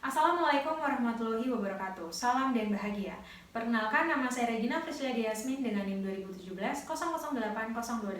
Assalamualaikum warahmatullahi wabarakatuh. Salam dan bahagia. Perkenalkan, nama saya Regina Priscilla Yasmin dengan NIM 2017 008028.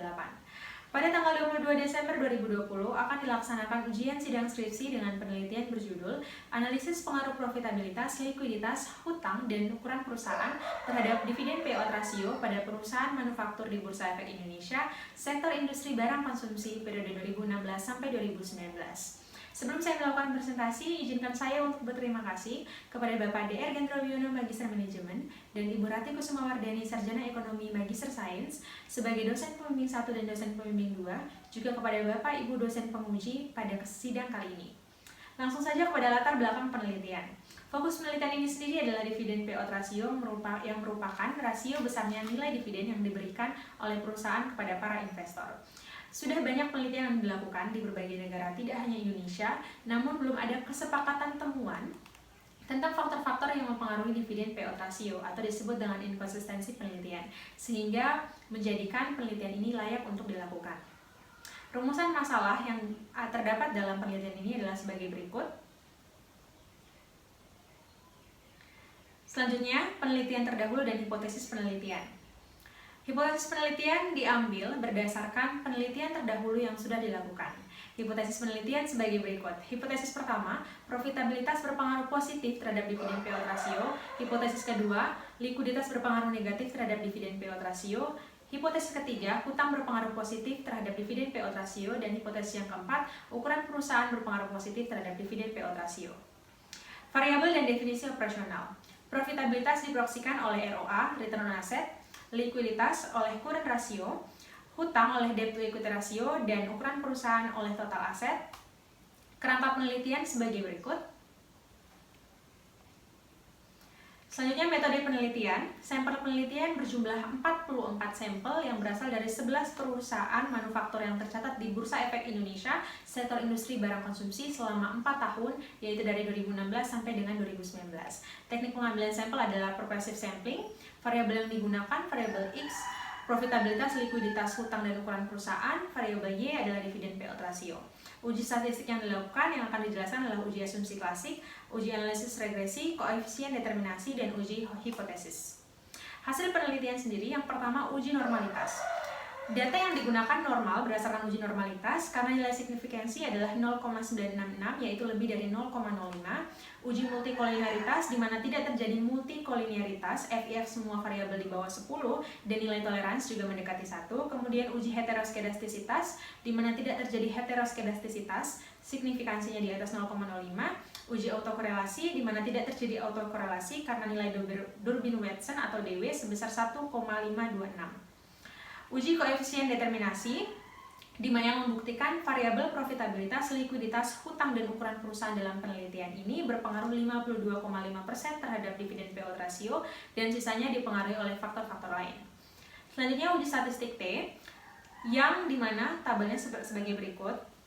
Pada tanggal 22 Desember 2020 akan dilaksanakan ujian sidang skripsi dengan penelitian berjudul Analisis Pengaruh Profitabilitas, Likuiditas, Hutang, dan Ukuran Perusahaan terhadap Dividen Payout Ratio pada perusahaan manufaktur di Bursa Efek Indonesia, sektor industri barang konsumsi periode 2016 sampai 2019. Sebelum saya melakukan presentasi, izinkan saya untuk berterima kasih kepada Bapak DR Gendro Wiono, Magister Manajemen, dan Ibu Rati Kusumawardani, Sarjana Ekonomi Magister Sains, sebagai dosen pembimbing 1 dan dosen pembimbing 2, juga kepada Bapak Ibu dosen penguji pada sidang kali ini. Langsung saja kepada latar belakang penelitian. Fokus penelitian ini sendiri adalah dividen payout ratio yang merupakan rasio besarnya nilai dividen yang diberikan oleh perusahaan kepada para investor. Sudah banyak penelitian yang dilakukan di berbagai negara, tidak hanya Indonesia, namun belum ada kesepakatan temuan tentang faktor-faktor yang mempengaruhi dividen payout ratio atau disebut dengan inkonsistensi penelitian, sehingga menjadikan penelitian ini layak untuk dilakukan. Rumusan masalah yang terdapat dalam penelitian ini adalah sebagai berikut. Selanjutnya, penelitian terdahulu dan hipotesis penelitian. Hipotesis penelitian diambil berdasarkan penelitian terdahulu yang sudah dilakukan. Hipotesis penelitian sebagai berikut. Hipotesis pertama, profitabilitas berpengaruh positif terhadap dividen payout ratio. Hipotesis kedua, likuiditas berpengaruh negatif terhadap dividen payout ratio. Hipotesis ketiga, hutang berpengaruh positif terhadap dividen payout ratio. Dan hipotesis yang keempat, ukuran perusahaan berpengaruh positif terhadap dividen payout ratio. Variabel dan definisi operasional. Profitabilitas diproyeksikan oleh ROA, return on asset, likuiditas oleh current ratio, hutang oleh debt to equity ratio, dan ukuran perusahaan oleh total aset. Kerangka penelitian sebagai berikut. Selanjutnya, metode penelitian. Sampel penelitian berjumlah 44 sampel yang berasal dari 11 perusahaan manufaktur yang tercatat di Bursa Efek Indonesia, sektor industri barang konsumsi selama 4 tahun, yaitu dari 2016 sampai dengan 2019. Teknik pengambilan sampel adalah progressive sampling. Variabel yang digunakan, variabel X, profitabilitas, likuiditas, hutang, dan ukuran perusahaan. Variabel Y adalah dividen payout ratio. Uji statistik yang dilakukan yang akan dijelaskan adalah uji asumsi klasik, uji analisis regresi, koefisien determinasi, dan uji hipotesis. Hasil penelitian sendiri, yang pertama uji normalitas. Data yang digunakan normal berdasarkan uji normalitas karena nilai signifikansi adalah 0,966, yaitu lebih dari 0,05. Uji multikolinearitas di mana tidak terjadi multikolinearitas, FIF semua variabel di bawah 10 dan nilai toleransi juga mendekati 1. Kemudian uji heteroskedastisitas di mana tidak terjadi heteroskedastisitas, signifikansinya di atas 0,05. Uji autokorelasi di mana tidak terjadi autokorelasi karena nilai Durbin-Watson atau DW sebesar 1,526. Uji koefisien determinasi di mana yang membuktikan variabel profitabilitas, likuiditas, hutang, dan ukuran perusahaan dalam penelitian ini berpengaruh 52,5% terhadap dividen payout ratio dan sisanya dipengaruhi oleh faktor-faktor lain. Selanjutnya uji statistik T yang dimana tabelnya sebagai berikut.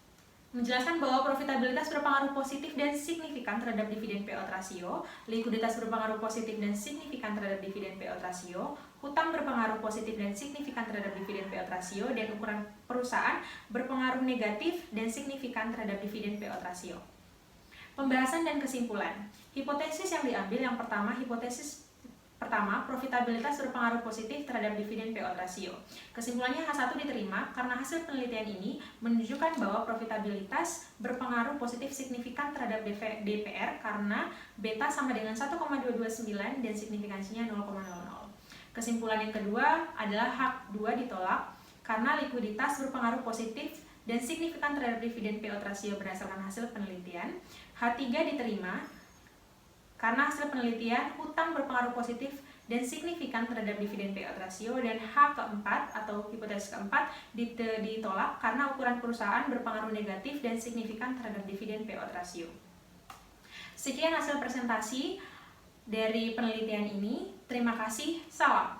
Menjelaskan bahwa profitabilitas berpengaruh positif dan signifikan terhadap dividen payout ratio, likuiditas berpengaruh positif dan signifikan terhadap dividen payout ratio, hutang berpengaruh positif dan signifikan terhadap dividen payout ratio, dan ukuran perusahaan berpengaruh negatif dan signifikan terhadap dividen payout ratio. Pembahasan dan kesimpulan. Hipotesis yang diambil yang pertama, hipotesis pertama, profitabilitas berpengaruh positif terhadap dividen payout ratio. Kesimpulannya H1 diterima karena hasil penelitian ini menunjukkan bahwa profitabilitas berpengaruh positif signifikan terhadap DPR karena beta sama dengan 1,229 dan signifikansinya 0,00. Kesimpulan yang kedua adalah H2 ditolak karena likuiditas berpengaruh positif dan signifikan terhadap dividen payout ratio berdasarkan hasil penelitian. H3 diterima karena hasil penelitian hutang berpengaruh positif dan signifikan terhadap dividen payout ratio, dan H keempat atau hipotesis keempat ditolak karena ukuran perusahaan berpengaruh negatif dan signifikan terhadap dividen payout ratio. Sekian hasil presentasi dari penelitian ini. Terima kasih. Salam.